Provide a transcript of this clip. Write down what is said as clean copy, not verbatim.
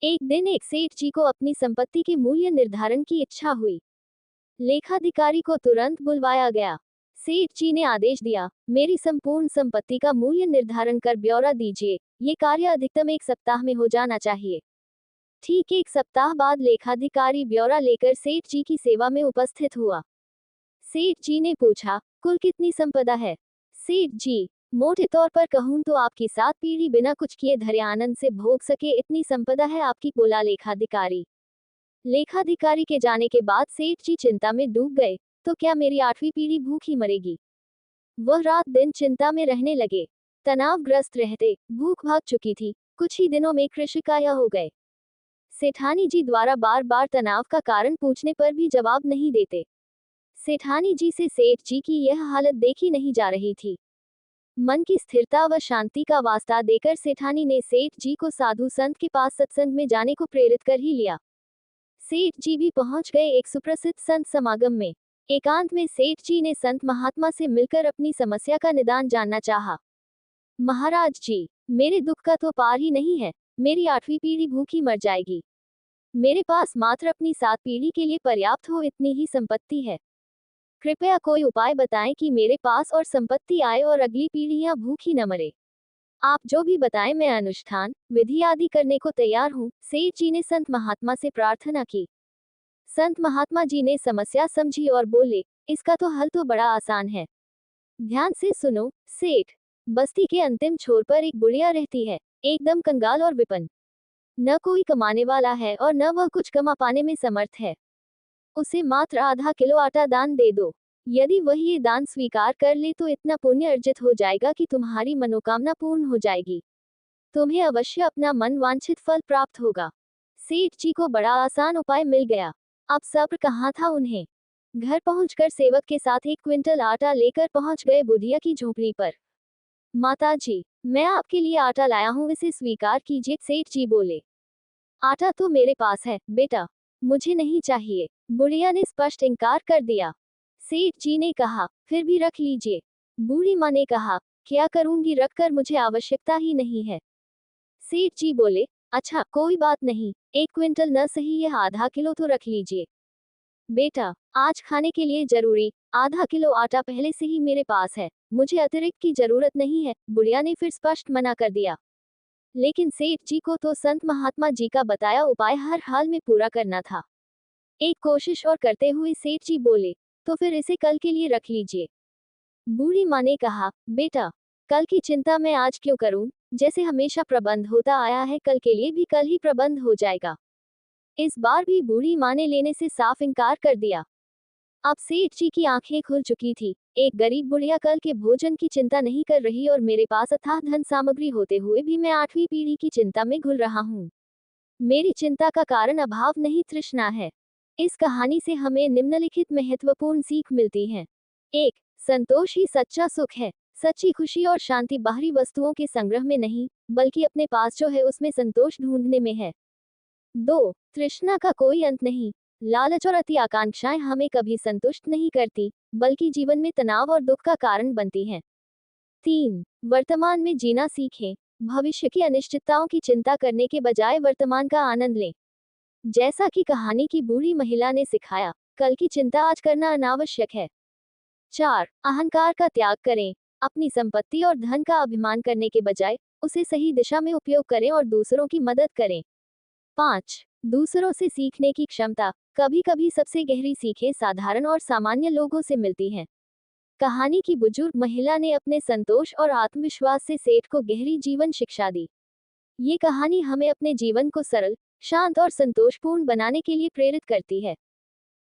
एक दिन एक सेठ जी को अपनी संपत्ति के मूल्य निर्धारण की इच्छा हुई। लेखाधिकारी को तुरंत बुलवाया गया। सेठ जी ने आदेश दिया, मेरी संपूर्ण संपत्ति का मूल्य निर्धारण कर ब्यौरा दीजिए। ये कार्य अधिकतम 1 सप्ताह में हो जाना चाहिए। ठीक 1 सप्ताह बाद लेखाधिकारी ब्यौरा लेकर सेठ जी की सेवा में उपस्थित हुआ। सेठ जी ने पूछा, कुल कितनी संपदा है? सेठ जी, मोटे तौर पर कहूं तो आपकी 7 पीढ़ी बिना कुछ किए धैर्य आनंद से भोग सके इतनी संपदा है आपकी, बोला लेखाधिकारी। लेखाधिकारी के जाने के बाद सेठ जी चिंता में डूब गए। तो क्या मेरी 8वीं पीढ़ी भूखी मरेगी? वह रात दिन चिंता में रहने लगे। तनावग्रस्त रहते, भूख भाग चुकी थी। कुछ ही दिनों में कृषिकाया हो गए। सेठानी जी द्वारा बार बार तनाव का कारण पूछने पर भी जवाब नहीं देते। सेठानी जी से सेठ जी की यह हालत देखी नहीं जा रही थी। मन की स्थिरता व शांति का वास्ता देकर सेठानी ने सेठ जी को साधु संत के पास सत्संग में जाने को प्रेरित कर ही लिया। सेठ जी भी पहुंच गए एक सुप्रसिद्ध संत समागम में। एकांत में सेठ जी ने संत महात्मा से मिलकर अपनी समस्या का निदान जानना चाहा। महाराज जी, मेरे दुख का तो पार ही नहीं है। मेरी 8वीं पीढ़ी भूखी मर जाएगी। मेरे पास मात्र अपनी 7 पीढ़ी के लिए पर्याप्त हो इतनी ही संपत्ति है। कृपया कोई उपाय बताएं कि मेरे पास और संपत्ति आए और अगली पीढ़ियां भूखी न मरे। आप जो भी बताएं मैं अनुष्ठान विधि आदि करने को तैयार हूँ, सेठ जी ने संत महात्मा से प्रार्थना की। संत महात्मा जी ने समस्या समझी और बोले, इसका तो हल तो बड़ा आसान है। ध्यान से सुनो सेठ। बस्ती के अंतिम छोर पर एक बुढ़िया रहती है, एकदम कंगाल और विपन्न। न कोई कमाने वाला है और न वह कुछ कमा पाने में समर्थ है। उसे मात्र आधा किलो आटा दान दे दो। यदि वह ये दान स्वीकार कर ले तो इतना पुण्य अर्जित हो जाएगा कि तुम्हारी मनोकामना पूर्ण हो जाएगी। तुम्हें अवश्य अपना मन वांछित फल प्राप्त होगा। सेठ जी को बड़ा आसान उपाय मिल गया। अब सब्र कहाँ था उन्हें। घर पहुंचकर सेवक के साथ 1 क्विंटल आटा लेकर पहुंच गए बुढ़िया की झोपड़ी पर। माताजी, मैं आपके लिए आटा लाया हूँ, इसे स्वीकार कीजिए, सेठ जी बोले। आटा तो मेरे पास है बेटा, मुझे नहीं चाहिए। बुढ़िया ने स्पष्ट इनकार कर दिया। सेठ जी ने कहा, फिर भी रख लीजिए। बूढ़ी माँ ने कहा, क्या करूंगी, रखकर मुझे आवश्यकता ही नहीं है। सेठ जी बोले, अच्छा कोई बात नहीं, 1 क्विंटल न सही यह आधा किलो तो रख लीजिए। बेटा, आज खाने के लिए जरूरी आधा किलो आटा पहले से ही मेरे पास है, मुझे अतिरिक्त की जरूरत नहीं है। बुढ़िया ने फिर स्पष्ट मना कर दिया। लेकिन सेठ जी को तो संत महात्मा जी का बताया उपाय हर हाल में पूरा करना था। एक कोशिश और करते हुए सेठ जी बोले, तो फिर इसे कल के लिए रख लीजिए। बूढ़ी माँ ने कहा, बेटा, कल की चिंता मैं आज क्यों करूं? जैसे हमेशा प्रबंध होता आया है, कल के लिए भी कल ही प्रबंध हो जाएगा। इस बार भी बूढ़ी माँ ने लेने से साफ इनकार कर दिया। अब सेठ जी की आंखें खुल चुकी थी। एक गरीब बुढ़िया कल के भोजन की चिंता नहीं कर रही और मेरे पास अथाह धन सामग्री होते हुए भी मैं 8वीं पीढ़ी की चिंता में घुल रहा हूँ। मेरी चिंता का कारण अभाव नहीं, तृष्णा है। इस कहानी से हमें निम्नलिखित महत्वपूर्ण सीख मिलती है। 1. संतोष ही सच्चा सुख है। सच्ची खुशी और शांति बाहरी वस्तुओं के संग्रह में नहीं, बल्कि अपने पास जो है उसमें संतोष ढूंढने में है। 2. तृष्णा का कोई अंत नहीं। लालच और अति आकांक्षाएं हमें कभी संतुष्ट नहीं करती, बल्कि जीवन में तनाव और दुख का कारण बनती हैं। 3. वर्तमान में जीना सीखें। भविष्य की अनिश्चितताओं की चिंता करने के बजाय वर्तमान का आनंद लें। जैसा कि कहानी की बूढ़ी महिला ने सिखाया, कल की चिंता आज करना अनावश्यक है। 4. अहंकार का त्याग करें। अपनी संपत्ति और धन का अभिमान करने के बजाय उसे सही दिशा में उपयोग करें और दूसरों की मदद करें। 5. दूसरों से सीखने की क्षमता। कभी कभी सबसे गहरी सीखें साधारण और सामान्य लोगों से मिलती हैं। कहानी की बुजुर्ग महिला ने अपने संतोष और आत्मविश्वास से सेठ को गहरी जीवन शिक्षा दी। ये कहानी हमें अपने जीवन को सरल, शांत और संतोषपूर्ण बनाने के लिए प्रेरित करती है।